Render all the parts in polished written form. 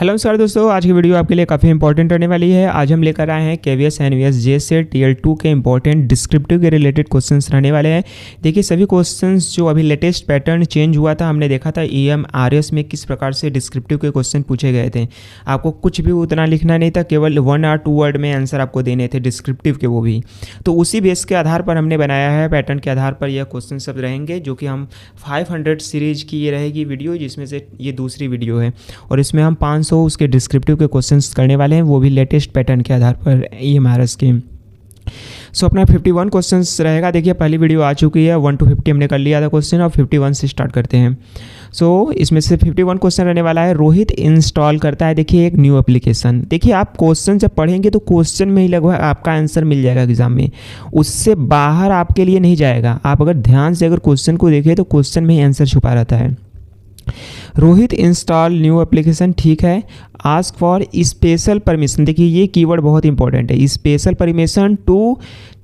Hello sir दोस्तों, आज की वीडियो आपके लिए काफ़ी इंपॉर्टेंट रहने वाली है। आज हम लेकर आए हैं केवीएस एनवीएस जेसेट टीएल 2 के इंपॉर्टेंट डिस्क्रिप्टिव के रिलेटेड क्वेश्चंस रहने वाले हैं। देखिए सभी क्वेश्चंस जो अभी लेटेस्ट पैटर्न चेंज हुआ था, हमने देखा था EMRS में किस प्रकार से डिस्क्रिप्टिव के क्वेश्चन पूछे गए थे। आपको कुछ भी उतना लिखना नहीं था, केवल 1 और 2 वर्ड में आंसर आपको देने थे डिस्क्रिप्टिव के, वो भी। तो उसी बेस के आधार पर हमने बनाया है, पैटर्न के आधार पर यह क्वेश्चन सब रहेंगे, जो कि हम 500 सीरीज की ये रहेगी वीडियो, जिसमें से ये दूसरी वीडियो है और इसमें हम 500 उसके डिस्क्रिप्टिव के क्वेश्चंस करने वाले हैं, वो भी लेटेस्ट पैटर्न के आधार पर EMRS के। सो अपना 51 क्वेश्चंस रहेगा। देखिए पहली वीडियो आ चुकी है, 1 to 50 हमने कर लिया था क्वेश्चन, और 51 से स्टार्ट करते हैं। सो इसमें से 51 क्वेश्चन रहने वाला है। रोहित इंस्टॉल करता है, देखिए एक न्यू एप्लीकेशन। देखिए आप क्वेश्चन जब पढ़ेंगे तो क्वेश्चन में ही लगभग आपका आंसर मिल जाएगा एग्जाम में, उससे बाहर आपके लिए नहीं जाएगा। आप अगर ध्यान से अगर क्वेश्चन को देखें तो क्वेश्चन में ही आंसर छुपा रहता है। रोहित इंस्टॉल न्यू एप्लीकेशन, ठीक है। आस्क फॉर स्पेशल परमिशन, देखिए ये कीवर्ड बहुत इंपॉर्टेंट है। Special permission to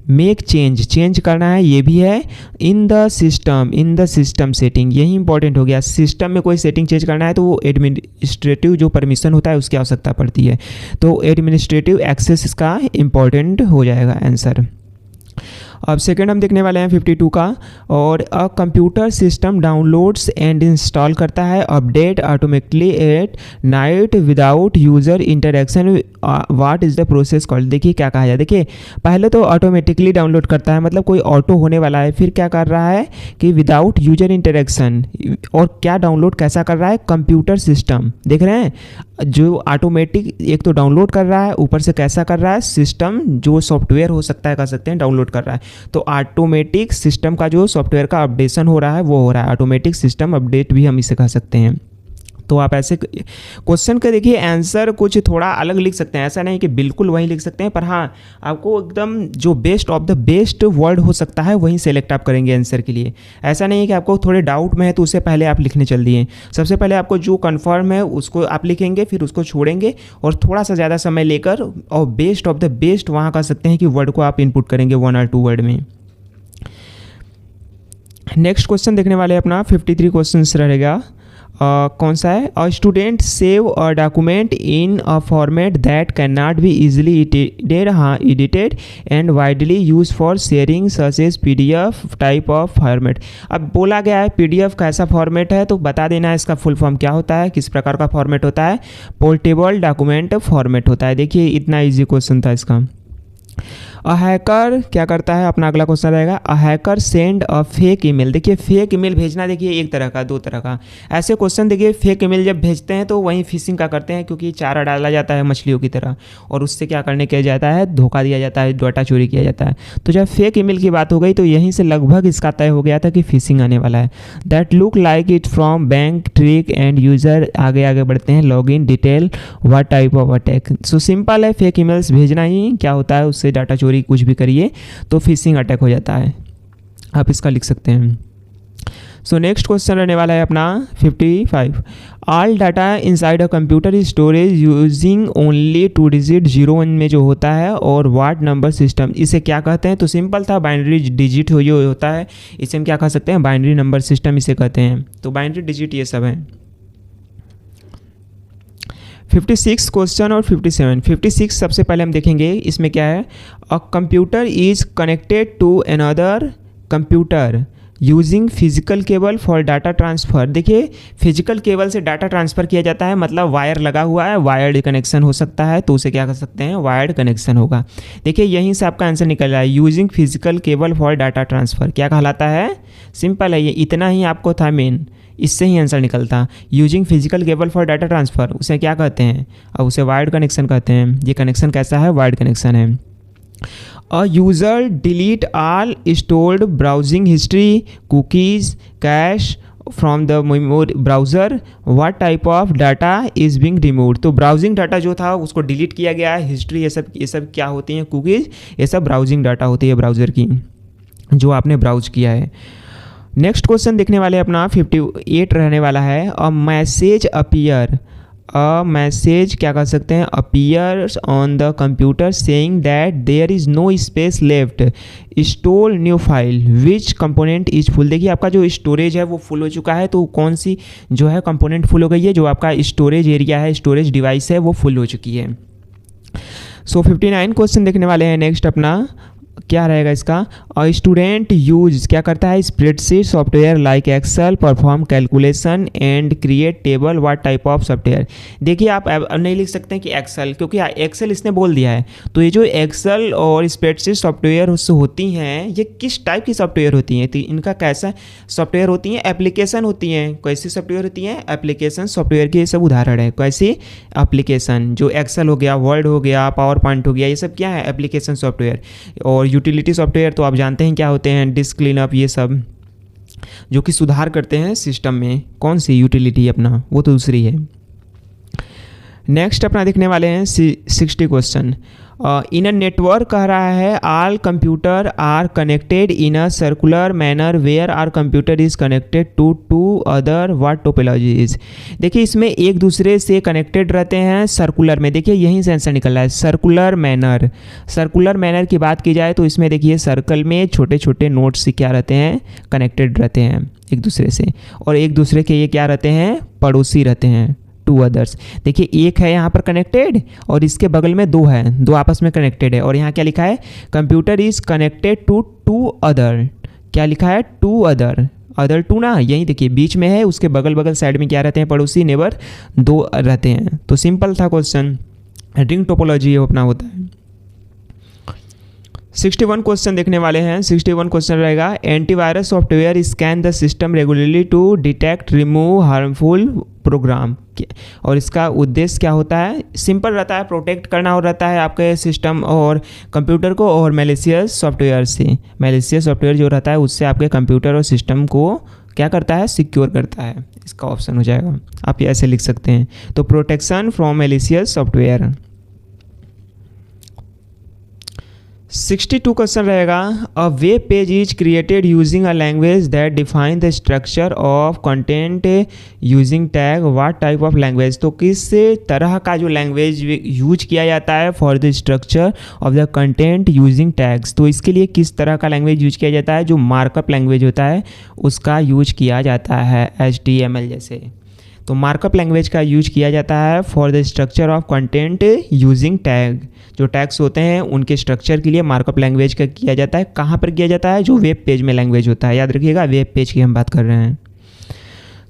make change करना है, ये भी है। इन द सिस्टम सेटिंग, यही इंपॉर्टेंट हो गया। सिस्टम में कोई सेटिंग चेंज करना है तो वो एडमिनिस्ट्रेटिव जो परमिशन होता है उसकी आवश्यकता पड़ती है, तो एडमिनिस्ट्रेटिव एक्सेस इसका इंपॉर्टेंट हो जाएगा आंसर। अब सेकंड हम देखने वाले हैं 52 का। और अ computer system downloads and install करता है update automatically at night without user interaction, what is the process called. देखिए क्या कहा जाए, देखिए पहले तो ऑटोमेटिकली डाउनलोड करता है, मतलब कोई ऑटो होने वाला है। फिर क्या कर रहा है कि विदाउट यूजर इंटरेक्शन, और क्या डाउनलोड कैसा कर रहा है, कंप्यूटर सिस्टम। देख रहे हैं जो ऑटोमेटिक एक तो डाउनलोड कर रहा है, ऊपर से कैसा कर रहा है, सिस्टम जो सॉफ्टवेयर हो सकता है कह सकते हैं डाउनलोड कर रहा है। तो ऑटोमेटिक सिस्टम का जो सॉफ्टवेयर का अपडेशन हो रहा है वो हो रहा है, ऑटोमेटिक सिस्टम अपडेट भी हम इसे कह सकते हैं। तो आप ऐसे क्वेश्चन का देखिए आंसर कुछ थोड़ा अलग लिख सकते हैं, ऐसा नहीं कि बिल्कुल वही लिख सकते हैं, पर हाँ आपको एकदम जो best of the best word हो सकता है वहीं सेलेक्ट आप करेंगे आंसर के लिए। ऐसा नहीं है कि आपको थोड़े डाउट में है तो उससे पहले आप लिखने चल दिए। सबसे पहले आपको जो कन्फर्म है उसको आप लिखेंगे, फिर उसको छोड़ेंगे और थोड़ा सा ज़्यादा समय लेकर और बेस्ट ऑफ द बेस्ट वहाँ कह सकते हैं कि वर्ड को आप इनपुट करेंगे 1 और 2 वर्ड में। नेक्स्ट क्वेश्चन देखने वाले अपना 53 क्वेश्चन रहेगा। कौन सा है, a student save a document in a format that can not be easily edited and widely use for sharing such as PDF type of format. अब बोला गया है PDF कैसा फॉर्मेट है, तो बता देना है इसका फुल फॉर्म क्या होता है, किस प्रकार का फॉर्मेट होता है। पोर्टेबल डॉक्यूमेंट फॉर्मेट होता है। देखिए इतना ईजी क्वेश्चन था इसका। अ हैकर क्या करता है, अपना अगला क्वेश्चन रहेगा। अ hacker send a fake email. देखिए फेक ईमेल भेजना, देखिए एक तरह का, 2 तरह का ऐसे क्वेश्चन। देखिए फेक ईमेल जब भेजते हैं तो वहीं फिशिंग का करते हैं, क्योंकि चारा डाला जाता है मछलियों की तरह, और उससे क्या करने किया जाता है, धोखा दिया जाता है, डाटा चोरी किया जाता है। तो जब फेक ईमेल की बात हो गई तो यहीं से लगभग इसका तय हो गया था कि फिशिंग आने वाला है। That look like it from bank trick and user, आगे बढ़ते हैं, log in detail what type of attack. So simple है, फेक ईमेल्स भेजना ही क्या होता है, उससे डाटा चोरी कुछ भी करिए तो फिशिंग अटैक हो जाता है, आप इसका लिख सकते हैं। सो नेक्स्ट क्वेश्चन रहने वाला है अपना 55। All data inside a computer storage using only 2 digit 01 में जो होता है, और वाट नंबर सिस्टम, इसे क्या कहते हैं, तो सिंपल था, बाइनरी डिजिट जो होता है इसे हम क्या कह सकते हैं, बाइनरी नंबर सिस्टम इसे कहते हैं। तो बाइनरी डिजिट ये सब है। 56 क्वेश्चन और 57। 56 सबसे पहले हम देखेंगे, इसमें क्या है, a computer is connected to another computer using physical cable for data transfer. देखिए फिजिकल केबल से डाटा ट्रांसफ़र किया जाता है, मतलब वायर लगा हुआ है, वायर्ड कनेक्शन हो सकता है, तो उसे क्या कर सकते हैं, वायर्ड कनेक्शन होगा। देखिए यहीं से आपका आंसर निकल रहा है, using physical cable for data transfer क्या कहलाता है, सिंपल है, ये इतना ही आपको था मेन, इससे ही आंसर निकलता। Using physical cable for data transfer उसे क्या कहते हैं, अब उसे वायर्ड कनेक्शन कहते हैं। ये कनेक्शन कैसा है, वायर्ड कनेक्शन है। A user delete all stored browsing history cookies cash from the memory browser, what type of data is being removed. तो ब्राउजिंग डाटा जो था उसको डिलीट किया गया है, हिस्ट्री ये सब क्या होती हैं, कुकीज़, ये सब ब्राउजिंग डाटा होती है ब्राउज़र की, जो आपने ब्राउज किया है। नेक्स्ट क्वेश्चन देखने वाले अपना 58 रहने वाला है। A message appear a message क्या कर सकते हैं, appears on the computer saying that there is no space left, store new file, which component is full. देखिए आपका जो स्टोरेज है वो फुल हो चुका है, तो कौन सी जो है कंपोनेंट फुल हो गई है, जो आपका स्टोरेज एरिया है, स्टोरेज डिवाइस है, वो फुल हो चुकी है। सो 59 क्वेश्चन देखने वाले हैं नेक्स्ट अपना, क्या रहेगा इसका, अ स्टूडेंट यूज क्या करता है, spreadsheet software like Excel, perform calculation and create table, what type of software. देखिए आप अब नहीं लिख सकते हैं कि एक्सेल, क्योंकि एक्सेल इसने बोल दिया है। तो ये जो एक्सेल और स्प्रेडशीट सॉफ्टवेयर उससे होती हैं, ये किस टाइप की सॉफ्टवेयर होती हैं, तो इनका कैसा सॉफ्टवेयर होती हैं, एप्लीकेशन होती हैं। कैसी सॉफ्टवेयर होती हैं, एप्लीकेशन सॉफ्टवेयर के ये सब उदाहरण है। कैसी एप्लीकेशन, जो एक्सेल हो गया, वर्ड हो गया, पावर पॉइंट हो गया, ये सब क्या है, एप्लीकेशन सॉफ्टवेयर। और यूटिलिटी सॉफ्टवेयर तो आप जानते हैं क्या होते हैं, डिस्क क्लीनअप, ये सब जो कि सुधार करते हैं सिस्टम में। कौन सी यूटिलिटी अपना, वो तो दूसरी है। नेक्स्ट अपना देखने वाले हैं 60 क्वेश्चन, इन अ नेटवर्क कह रहा है all computer are connected in a circular manner where are computer is connected to other, what topology is. देखिए इसमें एक दूसरे से कनेक्टेड रहते हैं सर्कुलर में, देखिए यहीं से आंसर निकल रहा है, सर्कुलर मैनर। सर्कुलर मैनर की बात की जाए तो इसमें देखिए सर्कल में छोटे छोटे नोड्स से क्या रहते हैं, कनेक्टेड रहते हैं एक दूसरे से, और एक दूसरे के ये क्या रहते हैं, पड़ोसी रहते हैं, टू अदर्स। देखिए एक है यहाँ पर कनेक्टेड और इसके बगल में दो है, दो आपस में कनेक्टेड है। और यहाँ क्या लिखा है, computer is connected to other, क्या लिखा है, टू अदर, अदर टू ना, यही देखिए बीच में है, उसके बगल बगल साइड में क्या रहते हैं, पड़ोसी, नेबर, दो रहते हैं। तो सिंपल था क्वेश्चन, रिंग टोपोलॉजी अपना होता है। 61 क्वेश्चन देखने वाले हैं। 61 क्वेश्चन रहेगा, antivirus software scan the system regularly to detect remove harmful program, और इसका उद्देश्य क्या होता है, सिंपल रहता है, प्रोटेक्ट करना और रहता है आपके सिस्टम और कंप्यूटर को और मैलिशियस सॉफ्टवेयर से। मैलिशियस सॉफ्टवेयर जो रहता है उससे आपके कंप्यूटर और सिस्टम को क्या करता है, सिक्योर करता है। इसका ऑप्शन हो जाएगा, आप ये ऐसे लिख सकते हैं। तो protection from malicious software. 62 question रहेगा, a web page is created using a language that define the structure of content using tag, what type of language. तो किस तरह का जो लैंग्वेज यूज किया जाता है for the structure of the content using tags. तो इसके लिए किस तरह का लैंग्वेज यूज किया जाता है, जो मार्कअप लैंग्वेज होता है उसका यूज किया जाता है, HTML जैसे। तो मार्कअप लैंग्वेज का यूज किया जाता है for the structure of content using tag. जो टैग्स होते हैं उनके स्ट्रक्चर के लिए मार्कअप लैंग्वेज का किया जाता है। कहाँ पर किया जाता है, जो वेब पेज में लैंग्वेज होता है, याद रखिएगा वेब पेज की हम बात कर रहे हैं।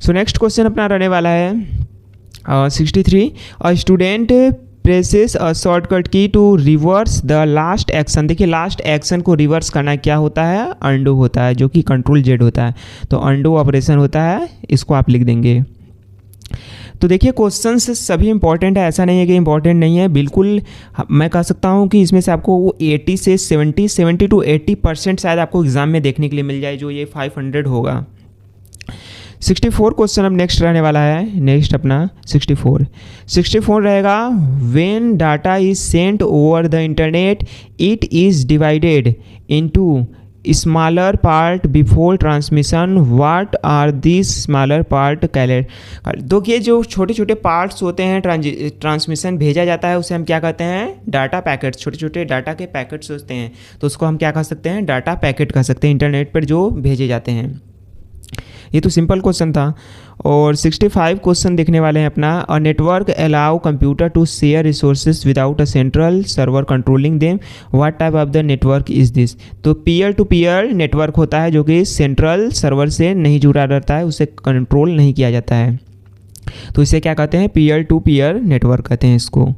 सो नेक्स्ट क्वेश्चन अपना रहने वाला है 63, a student presses a shortcut key to reverse the last action. देखिए लास्ट एक्शन को रिवर्स करना क्या होता है, अंडू होता है, जो कि कंट्रोल Z होता है। तो अंडू ऑपरेशन होता है, इसको आप लिख देंगे। तो देखिए क्वेश्चन सभी इंपॉर्टेंट है, ऐसा नहीं है कि इंपॉर्टेंट नहीं है, बिल्कुल मैं कह सकता हूँ कि इसमें से आपको 80 से 70 टू 80% शायद आपको एग्जाम में देखने के लिए मिल जाए, जो ये 500 होगा। 64 क्वेश्चन अब नेक्स्ट रहने वाला है। नेक्स्ट अपना 64 रहेगा, when data is sent over the internet it is divided into smaller part before transmission, what are this smaller part called. तो ये जो छोटे छोटे पार्ट्स होते हैं ट्रांसमिशन भेजा जाता है, उसे हम क्या कहते हैं, डाटा पैकेट्स। छोटे छोटे डाटा के पैकेट्स होते हैं, तो उसको हम क्या कह सकते हैं, डाटा पैकेट कह सकते हैं, इंटरनेट पर जो भेजे जाते हैं। ये तो सिंपल क्वेश्चन था। और 65 क्वेश्चन देखने वाले हैं अपना, a network allow computer to share resources without a central server controlling them, what type of the network is this. तो पीयर टू पीयर नेटवर्क होता है, जो कि सेंट्रल सर्वर से नहीं जुड़ा रहता है, उसे कंट्रोल नहीं किया जाता है, तो इसे क्या कहते हैं, पीयर टू पीयर नेटवर्क कहते हैं इसको।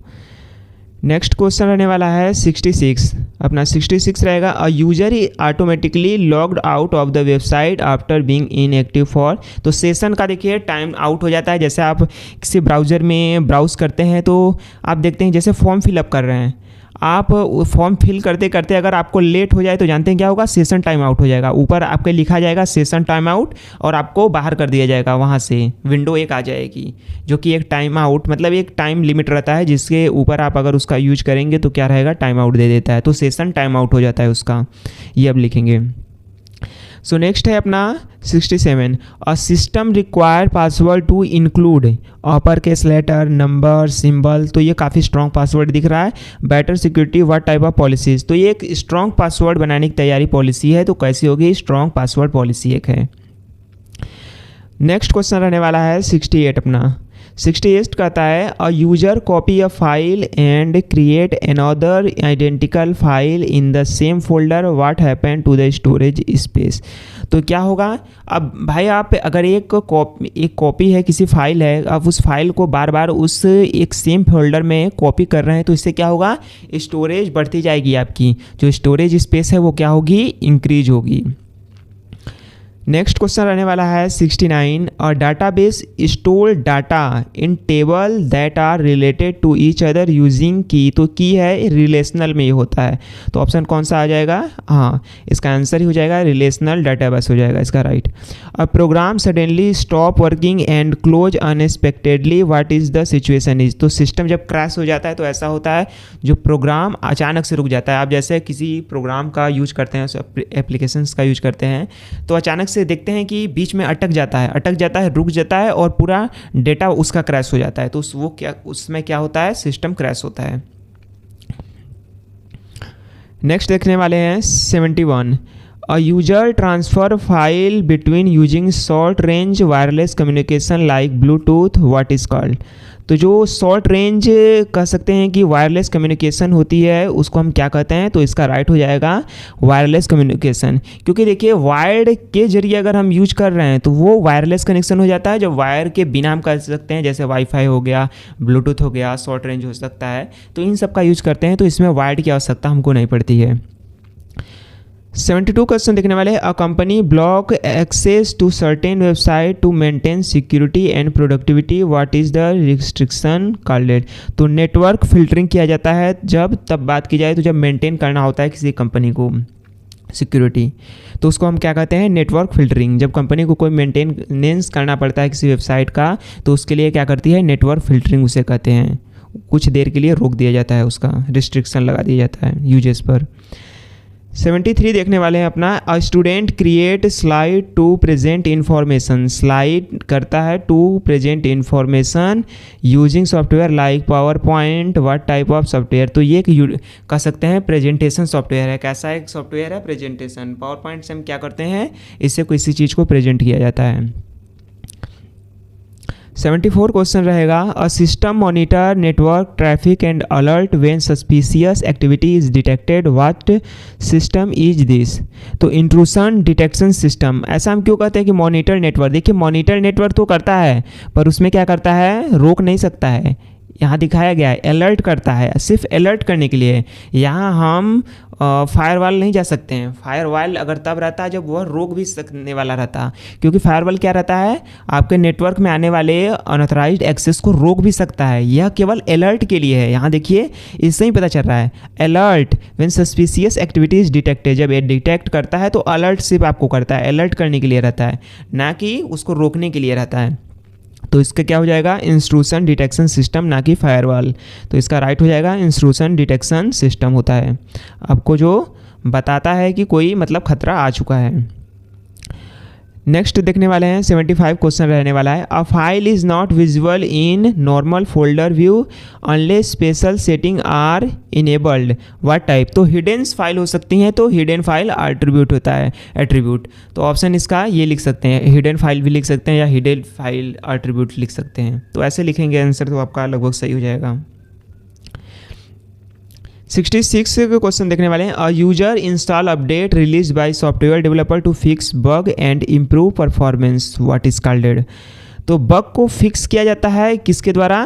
नेक्स्ट क्वेश्चन रहने वाला है 66 अपना। 66 रहेगा, a user automatically logged out of the website after being inactive for. तो सेशन का देखिए टाइम आउट हो जाता है। जैसे आप किसी ब्राउज़र में ब्राउज़ करते हैं तो आप देखते हैं जैसे फॉर्म फिलअप कर रहे हैं, आप फॉर्म फिल करते करते अगर आपको लेट हो जाए तो जानते हैं क्या होगा, सेशन टाइम आउट हो जाएगा। ऊपर आपके लिखा जाएगा सेशन टाइम आउट और आपको बाहर कर दिया जाएगा, वहाँ से विंडो एक आ जाएगी जो कि एक टाइम आउट मतलब एक टाइम लिमिट रहता है, जिसके ऊपर आप अगर उसका यूज करेंगे तो क्या रहेगा, टाइम आउट दे देता है, तो सेशन टाइम आउट हो जाता है उसका, ये अब लिखेंगे। सो नेक्स्ट है अपना 67, a system require password to include upper case letter, number, symbol. तो ये काफ़ी स्ट्रॉन्ग पासवर्ड दिख रहा है। Better security, what type of policies. तो ये एक स्ट्रॉन्ग पासवर्ड बनाने की तैयारी पॉलिसी है। तो कैसी होगी? स्ट्रॉन्ग पासवर्ड पॉलिसी एक है। नेक्स्ट क्वेश्चन रहने वाला है 68 अपना। 68 कहता है a user copy a file and create another identical file in the same folder, what happen to the storage space. तो क्या होगा? अब भाई आप अगर एक कॉपी है, किसी फाइल है, आप उस फाइल को बार बार उस एक सेम फोल्डर में कॉपी कर रहे हैं, तो इससे क्या होगा? स्टोरेज बढ़ती जाएगी, आपकी जो स्टोरेज स्पेस है वो क्या होगी? इंक्रीज होगी। नेक्स्ट क्वेश्चन रहने वाला है 69, a database store data in table that are related to each other using key. तो की है रिलेशनल में ये होता है। तो ऑप्शन कौन सा आ जाएगा? हाँ, इसका आंसर ही हो जाएगा रिलेशनल डाटाबेस हो जाएगा इसका right. A program suddenly stop working and close unexpectedly, what is the situation is. तो सिस्टम जब क्रैश हो जाता है तो ऐसा होता है, जो प्रोग्राम अचानक से रुक जाता है। आप जैसे किसी प्रोग्राम का यूज करते हैं, एप्लीकेशंस का यूज करते हैं, तो अचानक से देखते हैं कि बीच में अटक जाता है, रुक जाता है और पूरा डेटा उसका क्रैश हो जाता है। तो वो क्या, उसमें क्या होता है? सिस्टम क्रैश होता है। नेक्स्ट देखने वाले हैं 71, अ user transfer file between using short range wireless communication like Bluetooth, what is called. तो जो शॉर्ट रेंज कह सकते हैं कि वायरलेस कम्युनिकेशन होती है, उसको हम क्या कहते हैं? तो इसका राइट हो जाएगा वायरलेस कम्युनिकेशन। क्योंकि देखिए वायर्ड के जरिए अगर हम यूज कर रहे हैं तो वो वायरलेस कनेक्शन हो जाता है। जब वायर के बिना हम कर सकते हैं, जैसे वाईफाई हो गया, ब्लूटूथ हो गया, शॉर्ट रेंज हो सकता है, तो इन सब का यूज करते हैं, तो इसमें वायर्ड की आवश्यकता हमको नहीं पड़ती है। 72 क्वेश्चन देखने वाले, a company block access to certain website to maintain security and productivity, what is the restriction called. तो नेटवर्क फिल्टरिंग किया जाता है जब, तब बात की जाए तो जब मेंटेन करना होता है किसी कंपनी को सिक्योरिटी, तो उसको हम क्या कहते हैं? Network filtering. जब कंपनी को कोई मेंटेनेंस करना पड़ता है किसी वेबसाइट का, तो उसके लिए क्या करती है? नेटवर्क फिल्टरिंग उसे कहते हैं। कुछ देर के लिए रोक दिया जाता है, उसका रिस्ट्रिक्शन लगा दिया जाता है यूजेस पर। 73 देखने वाले हैं अपना, a student create slide to present information. Slide करता है to present information using software like PowerPoint, what type of software. तो ये कह सकते हैं प्रेजेंटेशन सॉफ्टवेयर है। कैसा एक सॉफ्टवेयर है? प्रेजेंटेशन। पावर पॉइंट से हम क्या करते हैं? इससे किसी चीज़ को प्रेजेंट किया जाता है। 74 क्वेश्चन रहेगा, a system monitor network traffic and alert when suspicious activity is detected, what system is this. तो इंट्रूशन डिटेक्शन सिस्टम। ऐसा हम क्यों कहते हैं कि मॉनिटर नेटवर्क? देखिए मॉनिटर नेटवर्क तो करता है, पर उसमें क्या करता है? रोक नहीं सकता है। यहाँ दिखाया गया है अलर्ट करता है, सिर्फ अलर्ट करने के लिए। यहाँ हम फायरवॉल नहीं जा सकते हैं। फायरवॉल अगर तब रहता है जब वह रोक भी सकने वाला रहता, क्योंकि फायरवॉल क्या रहता है? आपके नेटवर्क में आने वाले अनऑथराइज्ड एक्सेस को रोक भी सकता है। यह केवल अलर्ट के लिए है। यहाँ देखिए इससे ही पता चल रहा है, alert when suspicious activities detected. जब ये डिटेक्ट करता है तो अलर्ट सिर्फ आपको करता है, अलर्ट करने के लिए रहता है, ना कि उसको रोकने के लिए रहता है। तो इसका क्या हो जाएगा? इंट्रूशन डिटेक्शन सिस्टम, ना कि फायरवॉल। तो इसका राइट हो जाएगा इंट्रूशन डिटेक्शन सिस्टम होता है, आपको जो बताता है कि कोई मतलब खतरा आ चुका है। नेक्स्ट देखने वाले हैं 75 क्वेश्चन रहने वाला है, a file is not visible in normal folder view unless special setting are enabled, what type. तो हिडन फाइल हो सकती हैं, तो हिडन फाइल एट्रीब्यूट होता है, एट्रीब्यूट। तो ऑप्शन इसका ये लिख सकते हैं, हिडन फाइल भी लिख सकते हैं या हिडन फाइल एट्रीब्यूट लिख सकते हैं। तो ऐसे लिखेंगे आंसर, तो आपका लगभग सही हो जाएगा। 66 के क्वेश्चन देखने वाले हैं, a user install update release by software developer to fix bug and improve performance, what is called. तो बग को फिक्स किया जाता है किसके द्वारा?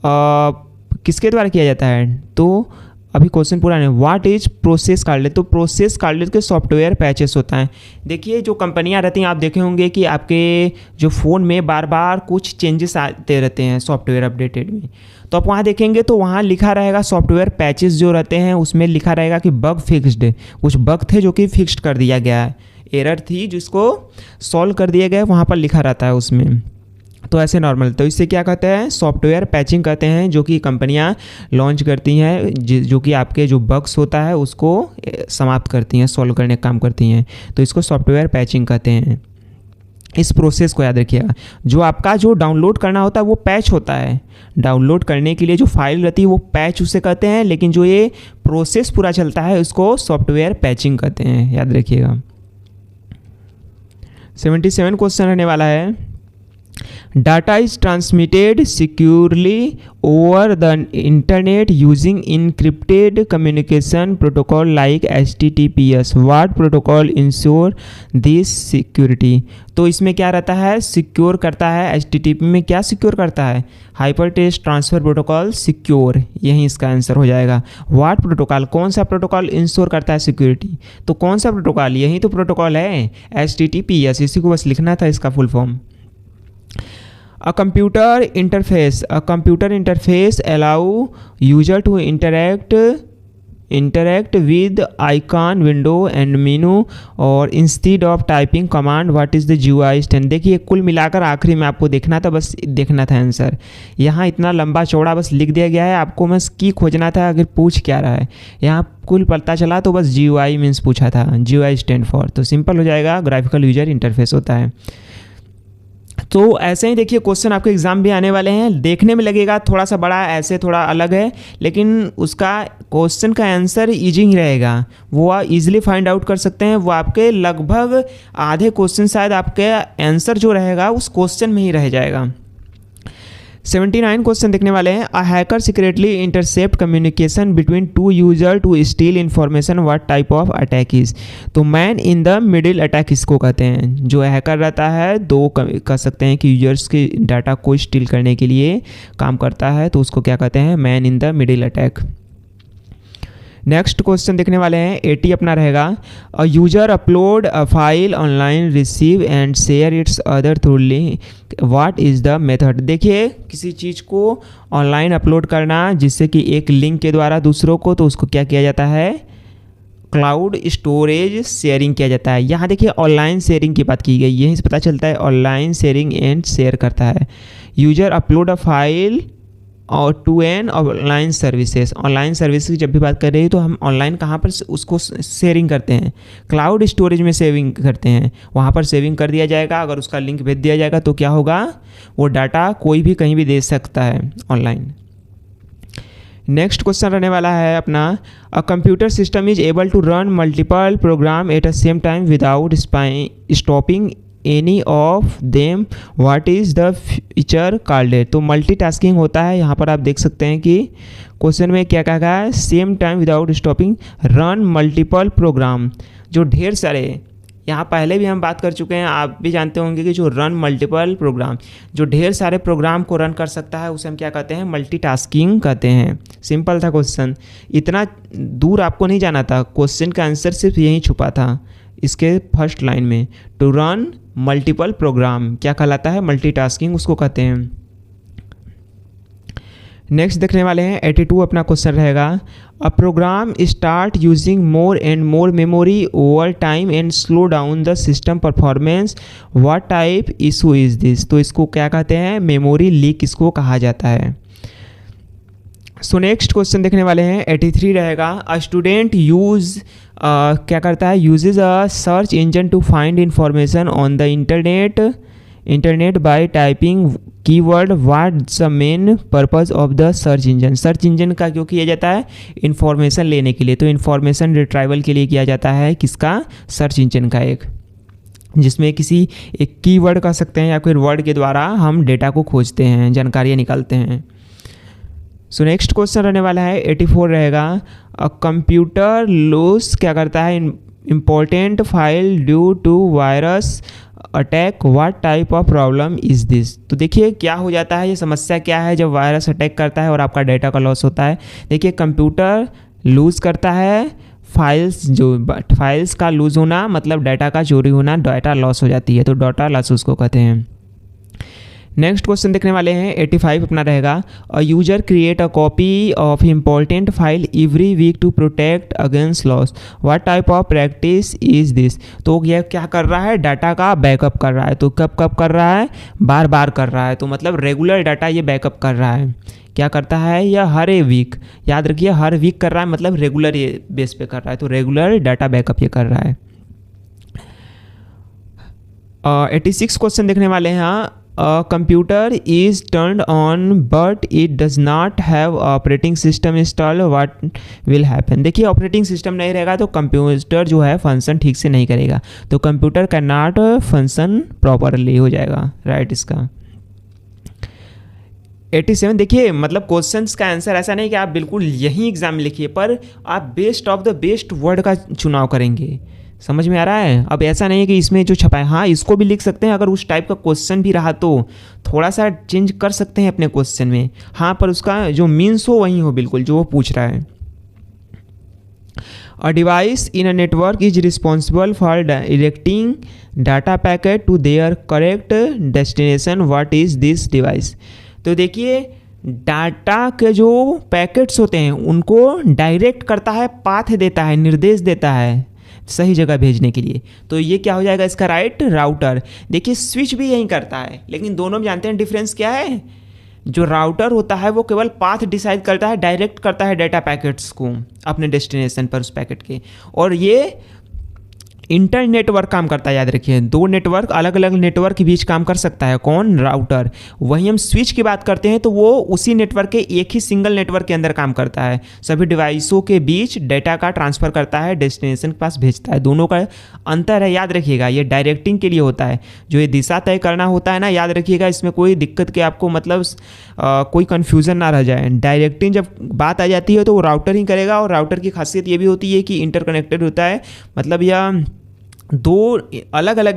किसके द्वारा किया जाता है? तो अभी क्वेश्चन पूरा नहीं, व्हाट इज प्रोसेस कॉल्ड। तो प्रोसेस कॉल्ड के सॉफ्टवेयर पैचेस होता है। देखिए जो कंपनियां रहती हैं, आप देखे होंगे कि आपके जो फ़ोन में बार बार कुछ चेंजेस आते रहते हैं सॉफ्टवेयर अपडेटेड में। तो आप वहाँ देखेंगे तो वहाँ लिखा रहेगा सॉफ्टवेयर पैचेस जो रहते हैं, उसमें लिखा रहेगा कि बग फिक्स्ड। कुछ बग थे जो कि फिक्स्ड कर दिया गया है, एरर थी जिसको सॉल्व कर दिया गया है, वहाँ पर लिखा रहता है उसमें। तो ऐसे नॉर्मल, तो इससे क्या कहते हैं, सॉफ्टवेयर पैचिंग कहते हैं, जो कि कंपनियां लॉन्च करती हैं, जो कि आपके जो बग्स होता है उसको समाप्त करती हैं, सॉल्व करने का काम करती हैं। तो इसको सॉफ्टवेयर पैचिंग कहते हैं। इस प्रोसेस को याद रखिएगा। जो आपका जो डाउनलोड करना होता है वो पैच होता है, डाउनलोड करने के लिए जो फाइल रहती है वो पैच उसे कहते हैं, लेकिन जो ये प्रोसेस पूरा चलता है उसको सॉफ्टवेयर पैचिंग कहते हैं, याद रखिएगा। 77 क्वेश्चन रहने वाला है। Data is transmitted securely over the internet using encrypted communication protocol like HTTPS. What protocol ensure this security? तो इसमें क्या रहता है, सिक्योर करता है। HTTP में क्या सिक्योर करता है, hyper text transfer protocol secure, यही इसका आंसर हो जाएगा। व्हाट प्रोटोकॉल, कौन सा प्रोटोकॉल इंश्योर करता है सिक्योरिटी, तो कौन सा प्रोटोकॉल, यही तो प्रोटोकॉल है HTTPS, इसी को बस लिखना था इसका full form. A computer interface allow user to interact with icon, window and menu और instead of typing command. What is the GUI stand? देखिए कुल मिलाकर आखिरी में आपको देखना था, बस देखना था आंसर। यहाँ इतना लंबा चौड़ा बस लिख दिया गया है, आपको बस की खोजना था अगर पूछ क्या रहा है। यहाँ कुल पता चला तो बस GUI मीन्स पूछा था, GUI स्टैंड फॉर, तो सिंपल हो जाएगा, ग्राफिकल यूजर इंटरफेस होता है। तो ऐसे ही देखिए क्वेश्चन आपके एग्जाम भी आने वाले हैं, देखने में लगेगा थोड़ा सा बड़ा, ऐसे थोड़ा अलग है, लेकिन उसका क्वेश्चन का आंसर ईजी ही रहेगा, वो आप इजीली फाइंड आउट कर सकते हैं। वो आपके लगभग आधे क्वेश्चन शायद आपके आंसर जो रहेगा उस क्वेश्चन में ही रह जाएगा। 79 क्वेश्चन देखने वाले हैं। A hacker secretly intercept communication between two user to steal information, what type of attack is? तो man in the middle attack इसको कहते हैं। जो हैकर रहता है, दो कह सकते हैं कि यूजर्स के डाटा को स्टील करने के लिए काम करता है, तो उसको क्या कहते हैं, man in the middle attack. Next question देखने वाले हैं, 80 अपना रहेगा। A user upload a file online, receive and share its other through link, what is the method? देखिए किसी चीज़ को ऑनलाइन अपलोड करना जिससे कि एक लिंक के द्वारा दूसरों को, तो उसको क्या किया जाता है, क्लाउड स्टोरेज शेयरिंग किया जाता है। यहाँ देखिए ऑनलाइन शेयरिंग की बात की गई, यहीं से पता चलता है ऑनलाइन शेयरिंग एंड शेयर करता है। यूजर अपलोड अ फाइल और to an online services, online service की जब भी बात कर रही है तो हम ऑनलाइन कहाँ पर उसको शेयरिंग करते हैं, क्लाउड स्टोरेज में सेविंग करते हैं, वहाँ पर सेविंग कर दिया जाएगा। अगर उसका लिंक भेज दिया जाएगा तो क्या होगा, वो डाटा कोई भी कहीं भी दे सकता है ऑनलाइन। नेक्स्ट क्वेश्चन रहने वाला है अपना, a computer system is able to run multiple program at a same time without stopping any of them, what is the feature called? तो मल्टीटास्किंग होता है। यहाँ पर आप देख सकते हैं कि क्वेश्चन में क्या कहा है, same time without stopping run multiple program, जो ढेर सारे, यहाँ पहले भी हम बात कर चुके हैं, आप भी जानते होंगे कि जो रन मल्टीपल प्रोग्राम, जो ढेर सारे प्रोग्राम को रन कर सकता है, उसे हम क्या कहते हैं, मल्टीटास्किंग कहते हैं। सिंपल था क्वेश्चन, इतना दूर आपको नहीं जाना था, क्वेश्चन का आंसर सिर्फ यहीं छुपा था इसके फर्स्ट लाइन में। टू रन मल्टीपल प्रोग्राम क्या कहलाता है, मल्टीटास्किंग उसको कहते हैं। नेक्स्ट देखने वाले हैं 82 अपना क्वेश्चन रहेगा, a program start using more and more memory over time and slow down the system performance, what type issue is this? तो इसको क्या कहते हैं, मेमोरी लीक इसको कहा जाता है। सो नेक्स्ट क्वेश्चन देखने वाले हैं 83 रहेगा, अ स्टूडेंट क्या करता है, uses a search engine to find information on the internet by typing keyword, what's the main purpose of the search engine? Search engine का क्यों किया जाता है, इंफॉर्मेशन लेने के लिए, तो इंफॉर्मेशन रिट्राइवल के लिए किया जाता है किसका, सर्च इंजन का, एक जिसमें किसी एक कीवर्ड कह सकते हैं या फिर वर्ड के द्वारा हम डेटा को खोजते हैं, जानकारियाँ निकालते हैं। सो नेक्स्ट क्वेश्चन रहने वाला है 84 रहेगा, अ कंप्यूटर लूज क्या करता है, important file due to virus attack, what type of problem is this? तो देखिए क्या हो जाता है, ये समस्या क्या है जब वायरस अटैक करता है और आपका डेटा का लॉस होता है। देखिए कंप्यूटर लूज़ करता है फाइल्स का लूज़ होना मतलब डाटा का चोरी होना, डाटा लॉस हो जाती है, तो डाटा लॉस उसको कहते हैं। नेक्स्ट क्वेश्चन देखने वाले हैं 85 अपना रहेगा। A user create a copy of important file every week to protect against loss, what type of practice is this. तो यह क्या कर रहा है, डाटा का बैकअप कर रहा है। तो कब कब कर रहा है, बार बार कर रहा है। तो मतलब रेगुलर डाटा ये बैकअप कर रहा है। क्या करता है, यह हर ए वीक, याद रखिए हर वीक कर रहा है, मतलब रेगुलर ये बेस पे कर रहा है। तो रेगुलर डाटा बैकअप ये कर रहा है। 86 क्वेश्चन देखने वाले हैं। हाँ, computer is turned on but it does not have operating system install, what will happen. देखिए ऑपरेटिंग सिस्टम नहीं रहेगा तो कंप्यूटर जो है फंक्शन ठीक से नहीं करेगा। तो computer can not function properly हो जाएगा, राइट इसका। 87 देखिए, मतलब क्वेश्चंस का आंसर ऐसा नहीं कि आप बिल्कुल यही एग्जाम में लिखिए, पर आप best of the best word का चुनाव करेंगे। समझ में आ रहा है। अब ऐसा नहीं है कि इसमें जो छपा है, हाँ इसको भी लिख सकते हैं, अगर उस टाइप का क्वेश्चन भी रहा तो थोड़ा सा चेंज कर सकते हैं अपने क्वेश्चन में, हाँ पर उसका जो मीन्स हो वही हो बिल्कुल जो वो पूछ रहा है। A device in a network is responsible for directing data packet to their correct destination, what is this device. तो देखिए डाटा के जो पैकेट्स होते हैं उनको डायरेक्ट करता है, पाथ देता है, निर्देश देता है सही जगह भेजने के लिए। तो ये क्या हो जाएगा इसका राइट, राउटर। देखिए स्विच भी यही करता है, लेकिन दोनों में जानते हैं डिफरेंस क्या है। जो राउटर होता है वो केवल पाथ डिसाइड करता है, डायरेक्ट करता है डाटा पैकेट्स को अपने डेस्टिनेशन पर उस पैकेट के, और ये इंटर नेटवर्क काम करता है। याद रखिए दो नेटवर्क, अलग अलग नेटवर्क के बीच काम कर सकता है कौन, राउटर। वहीं हम स्विच की बात करते हैं तो वो उसी नेटवर्क के एक ही सिंगल नेटवर्क के अंदर काम करता है, सभी डिवाइसों के बीच डाटा का ट्रांसफ़र करता है, डेस्टिनेशन के पास भेजता है। दोनों का अंतर है, याद रखिएगा। ये डायरेक्टिंग के लिए होता है, जो ये दिशा तय करना होता है ना, याद रखिएगा इसमें कोई दिक्कत के आपको मतलब कोई कन्फ्यूज़न ना रह जाए। डायरेक्टिंग जब बात आ जाती है तो वो राउटर ही करेगा, और राउटर की खासियत ये भी होती है कि इंटरकनेक्टेड होता है, मतलब यह दो अलग अलग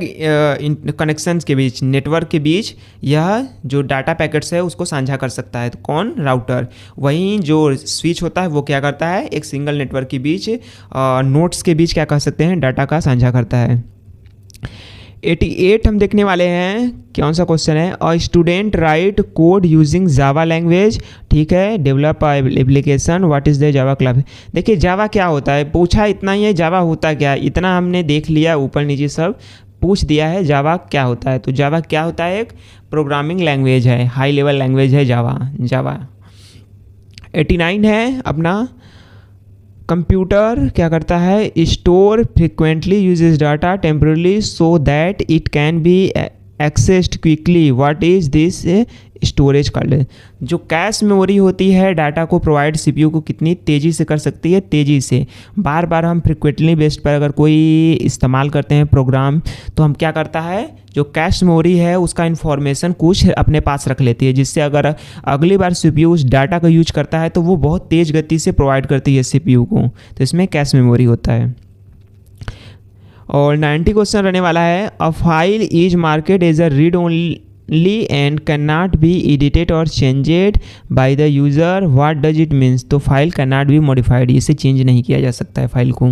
कनेक्शंस के बीच, नेटवर्क के बीच यह जो डाटा पैकेट्स है उसको साझा कर सकता है। तो कौन, राउटर। वहीं जो स्विच होता है वो क्या करता है, एक सिंगल नेटवर्क के बीच नोड्स के बीच क्या कह सकते हैं, डाटा का साझा करता है। 88 हम देखने वाले हैं, कौन सा क्वेश्चन है। A student right code using Java language, ठीक है, develop application, what is the Java club. देखिए जावा क्या होता है, पूछा इतना ही है, जावा होता क्या, इतना हमने देख लिया, ऊपर नीचे सब पूछ दिया है। जावा क्या होता है, तो जावा क्या होता है, एक प्रोग्रामिंग लैंग्वेज है, हाई लेवल लैंग्वेज है जावा। 89 है अपना, कंप्यूटर क्या करता है, store frequently uses data temporarily so that it can be accessed quickly, what is this storage called. जो कैश मेमोरी होती है डाटा को प्रोवाइड सीपीयू को कितनी तेज़ी से कर सकती है, तेज़ी से। बार बार हम फ्रिक्वेंटली बेस्ड पर अगर कोई इस्तेमाल करते हैं प्रोग्राम, तो हम क्या करता है, जो कैश मेमोरी है उसका इन्फॉर्मेशन कुछ अपने पास रख लेती है, जिससे अगर अगली बार सीपीयू उस डाटा का यूज करता है तो वो बहुत तेज़ गति से प्रोवाइड करती है सीपीयू को। तो इसमें कैश मेमोरी होता है। और 90 क्वेश्चन रहने वाला है। A file is marked as a read only and can not be edited और changed by the user, what does it means. तो file can not be modified, इसे चेंज नहीं किया जा सकता है फाइल को।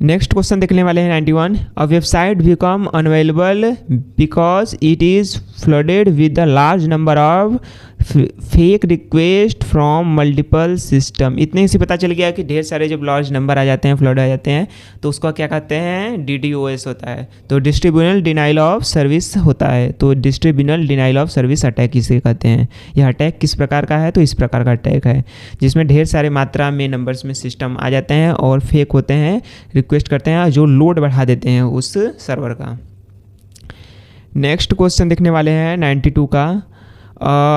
नेक्स्ट क्वेश्चन देखने वाले हैं 91। A website become unavailable because it is flooded with the large number of fake request from multiple system. इतने से पता चल गया कि ढेर सारे जब लार्ज नंबर आ जाते हैं, फ्लड आ जाते हैं, तो उसका क्या कहते हैं, DDoS होता है। तो डिस्ट्रीब्यूशनल डिनाइल ऑफ सर्विस होता है। तो distributional denial of service attack इसे कहते हैं। यह अटैक किस प्रकार का है, तो इस प्रकार का अटैक है जिसमें ढेर सारे मात्रा में नंबर्स में सिस्टम आ जाते हैं और फेक होते हैं, रिक्वेस्ट करते हैं, जो लोड बढ़ा देते हैं उस सर्वर का। नेक्स्ट क्वेश्चन देखने वाले हैं 92 का।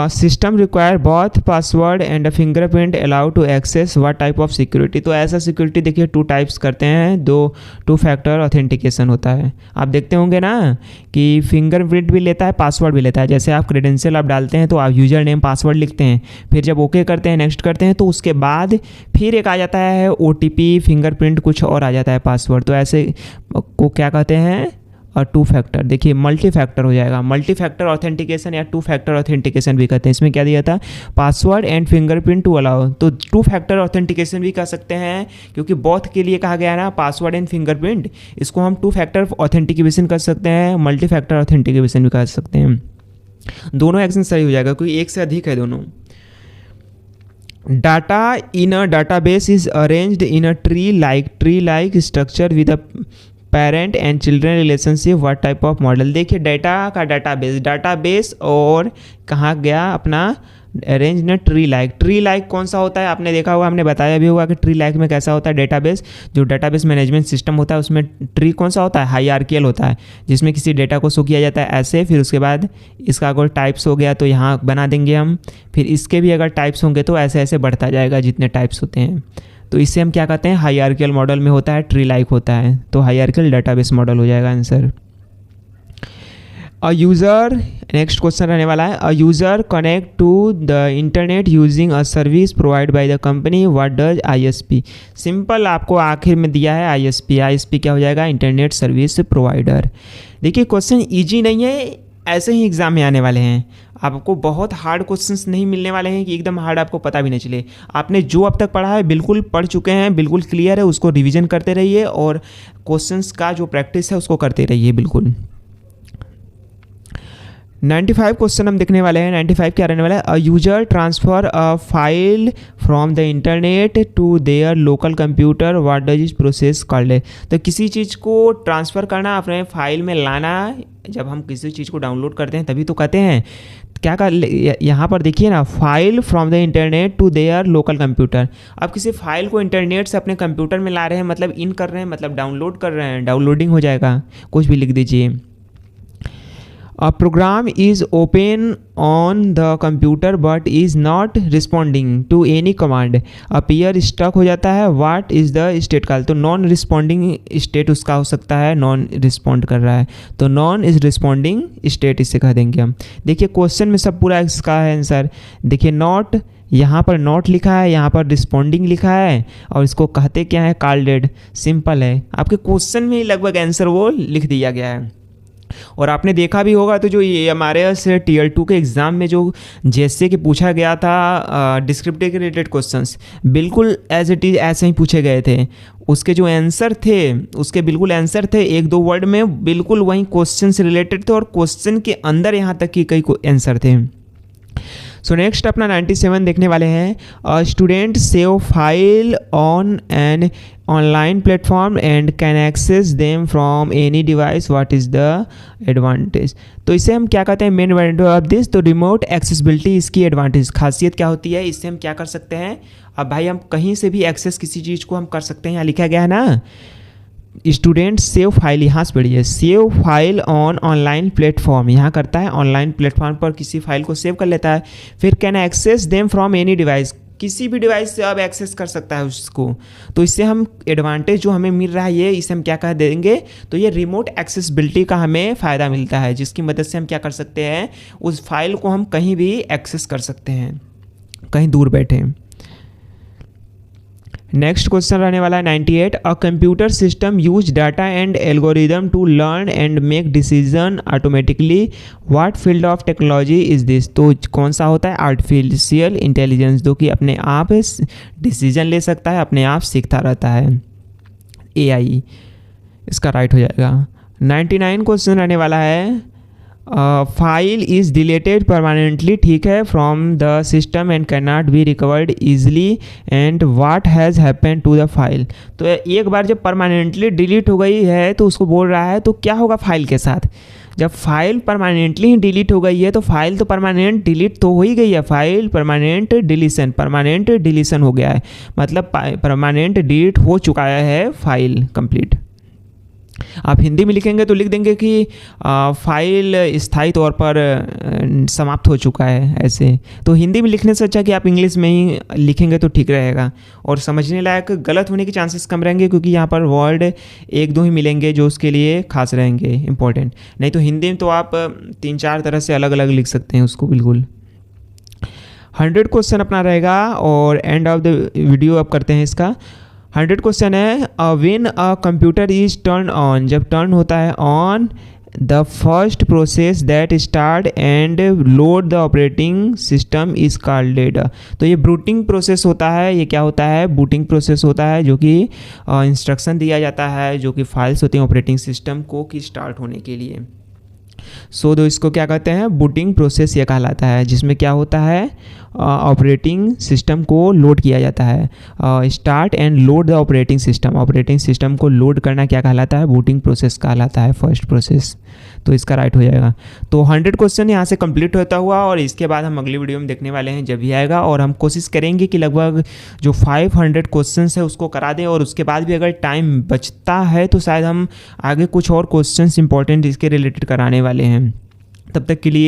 System require both password and a fingerprint allow to access, what type of security. तो ऐसा सिक्योरिटी देखिए 2 टाइप्स करते हैं, टू फैक्टर ऑथेंटिकेशन होता है। आप देखते होंगे ना कि फिंगरप्रिंट भी लेता है, पासवर्ड भी लेता है। जैसे आप क्रेडेंशियल आप डालते हैं तो आप यूजर नेम पासवर्ड लिखते हैं, फिर जब ओके करते हैं, नेक्स्ट करते हैं, तो उसके बाद फिर एक आ जाता है OTP, फिंगरप्रिंट, कुछ और आ जाता है पासवर्ड। तो ऐसे को क्या कहते हैं, और 2 फैक्टर, देखिए मल्टी फैक्टर हो जाएगा, मल्टी फैक्टर ऑथेंटिकेशन या 2 फैक्टर ऑथेंटिकेशन भी कहते हैं। इसमें क्या दिया था, password and fingerprint to allow, तो 2 फैक्टर ऑथेंटिकेशन भी कह सकते हैं क्योंकि बोथ के लिए कहा गया है ना, पासवर्ड एंड फिंगरप्रिंट, इसको हम 2 फैक्टर ऑथेंटिकेशन कर सकते हैं, मल्टी फैक्टर ऑथेंटिकेशन भी कर सकते हैं। दोनों एक्शन सही हो जाएगा क्योंकि एक से अधिक है दोनों। Data in a database is arranged in a tree like structure with a parent and children relationship, what type of model. देखिए डाटा का डाटाबेस और कहाँ गया अपना अरेंज न ट्री लाइक कौन सा होता है, आपने देखा होगा, हमने बताया भी होगा कि ट्री लाइक में कैसा होता है डेटाबेस, जो डेटाबेस मैनेजमेंट सिस्टम होता है उसमें ट्री कौन सा होता है, हायरार्कियल होता है, जिसमें किसी डेटा को शो किया जाता है ऐसे, फिर उसके बाद इसका अगर टाइप्स हो गया तो यहाँ बना देंगे हम, फिर इसके भी अगर टाइप्स होंगे तो ऐसे ऐसे बढ़ता जाएगा जितने टाइप्स होते हैं। तो इससे हम क्या कहते हैं, हायरार्कियल मॉडल में होता है, ट्री लाइक होता है, तो हायरार्कियल डेटाबेस मॉडल हो जाएगा answer. A user, next question रहने वाला है, a user connect to the internet using a service provide by the company, what does ISP। Simple, आपको आखिर में दिया है ISP क्या हो जाएगा, इंटरनेट सर्विस प्रोवाइडर। देखिए क्वेश्चन ईजी नहीं है, ऐसे ही एग्जाम में आने वाले हैं, आपको बहुत हार्ड क्वेश्चंस नहीं मिलने वाले हैं कि एकदम हार्ड आपको पता भी नहीं चले। आपने जो अब तक पढ़ा है बिल्कुल पढ़ चुके हैं, बिल्कुल क्लियर है, उसको रिवीजन करते रहिए और क्वेश्चंस का जो प्रैक्टिस है उसको करते रहिए बिल्कुल। 95 क्वेश्चन हम देखने वाले हैं। 95 क्या रहने वाला है, a user transfer a file from the internet to their local computer, what does इस प्रोसेस कॉल्ड। तो किसी चीज़ को ट्रांसफ़र करना, अपने फाइल में लाना, जब हम किसी चीज़ को डाउनलोड करते हैं तभी तो कहते हैं क्या कर, यहाँ पर देखिए ना, file from the internet to their local computer. अब किसी फाइल को इंटरनेट से अपने कंप्यूटर में ला रहे हैं, मतलब इन कर रहे हैं, मतलब डाउनलोड कर रहे हैं, डाउनलोडिंग हो जाएगा, कुछ भी लिख दीजिए। A program is open on the computer but is not responding to any command, appear stuck हो जाता है, what is the state call. तो नॉन रिस्पॉन्डिंग स्टेट उसका हो सकता है, नॉन रिस्पॉन्ड कर रहा है, तो नॉन इज रिस्पॉन्डिंग स्टेट इसे कह देंगे हम। देखिए क्वेश्चन में सब पूरा इसका है आंसर, देखिए नॉट, यहाँ पर नॉट लिखा है, यहाँ पर रिस्पॉन्डिंग लिखा है, और इसको कहते क्या है, कॉल्डेड। सिंपल है, आपके क्वेश्चन में ही लगभग आंसर वो लिख दिया गया है। और आपने देखा भी होगा तो जो ये हमारे से Tier 2 के एग्ज़ाम में जो जैसे कि पूछा गया था डिस्क्रिप्टिव के रिलेटेड क्वेश्चंस, बिल्कुल एज इट इज़ ऐसे ही पूछे गए थे, उसके जो आंसर थे उसके बिल्कुल आंसर थे, 1-2 वर्ड में बिल्कुल वही क्वेश्चन से रिलेटेड थे, और क्वेश्चन के अंदर यहाँ तक कि कई आंसर थे। सो नेक्स्ट अपना 97 देखने वाले हैं, a student save file on an online platform and can access them from any device, what is the advantage. तो इसे हम क्या कहते हैं, मेन एडवांटेज ऑफ दिस, तो रिमोट एक्सेसिबिलिटी इसकी एडवांटेज खासियत क्या होती है, इससे हम क्या कर सकते हैं, अब भाई हम कहीं से भी एक्सेस किसी चीज़ को हम कर सकते हैं, यहाँ लिखा गया है ना, स्टूडेंट सेव फाइल, यहाँ से पढ़िए, save file on online platform, यहाँ करता है ऑनलाइन प्लेटफॉर्म पर किसी फाइल को सेव कर लेता है, फिर can access them from any device, किसी भी डिवाइस से अब एक्सेस कर सकता है उसको। तो इससे हम एडवांटेज जो हमें मिल रहा है ये, इसे हम क्या कह देंगे, तो ये रिमोट एक्सेसिबिलिटी का हमें फ़ायदा मिलता है, जिसकी मदद से हम क्या कर सकते हैं, उस फाइल को हम कहीं भी एक्सेस कर सकते हैं, कहीं दूर बैठे। नेक्स्ट क्वेश्चन रहने वाला है 98, a computer system use data and algorithm to learn and make decision automatically, what field of technology is this. तो कौन सा होता है, आर्टिफिशियल इंटेलिजेंस, जो कि अपने आप डिसीजन ले सकता है, अपने आप सीखता रहता है, AI इसका राइट हो जाएगा। 99 क्वेश्चन रहने वाला है, फाइल इज़ डिलीटेड परमानेंटली, ठीक है, from the system and can not be recovered easily, and what has happened to the file. तो एक बार जब परमानेंटली डिलीट हो गई है तो उसको बोल रहा है तो क्या होगा फाइल के साथ, जब फाइल परमानेंटली ही डिलीट हो गई है तो फाइल तो परमानेंट डिलीट तो हो ही गई है, फाइल परमानेंट डिलीशन हो गया है, मतलब परमानेंट डिलीट हो चुका है फाइल कंप्लीट। आप हिंदी में लिखेंगे तो लिख देंगे कि फाइल स्थायी तौर पर समाप्त हो चुका है, ऐसे। तो हिंदी में लिखने से अच्छा कि आप इंग्लिश में ही लिखेंगे तो ठीक रहेगा, और समझने लायक गलत होने के चांसेस कम रहेंगे, क्योंकि यहाँ पर वर्ड 1-2 ही मिलेंगे जो उसके लिए खास रहेंगे, इंपॉर्टेंट। नहीं तो हिंदी में तो आप 3-4 तरह से अलग अलग लिख सकते हैं उसको बिल्कुल। 100 क्वेश्चन अपना रहेगा और एंड ऑफ द वीडियो अब करते हैं इसका। 100 क्वेश्चन है when a computer is turn on, जब टर्न होता है on the first process that start and load the operating system is called data. तो ये बूटिंग प्रोसेस होता है, ये क्या होता है, बूटिंग प्रोसेस होता है, जो कि इंस्ट्रक्शन दिया जाता है, जो कि फाइल्स होती हैं ऑपरेटिंग सिस्टम को की स्टार्ट होने के लिए। सो तो इसको क्या कहते हैं, बूटिंग प्रोसेस ये कहलाता है, जिसमें क्या होता है, ऑपरेटिंग सिस्टम को लोड किया जाता है। Start and load the operating system को लोड करना क्या कहलाता है, बूटिंग प्रोसेस कहलाता है, फर्स्ट प्रोसेस। तो इसका राइट हो जाएगा। तो 100 क्वेश्चन यहाँ से कंप्लीट होता हुआ, और इसके बाद हम अगली वीडियो में देखने वाले हैं जब भी आएगा, और हम कोशिश करेंगे कि लगभग जो 500 क्वेश्चन है उसको करा दें, और उसके बाद भी अगर टाइम बचता है तो शायद हम आगे कुछ और क्वेश्चन इंपॉर्टेंट इसके रिलेटेड कराने वाले हैं। तब तक के लिए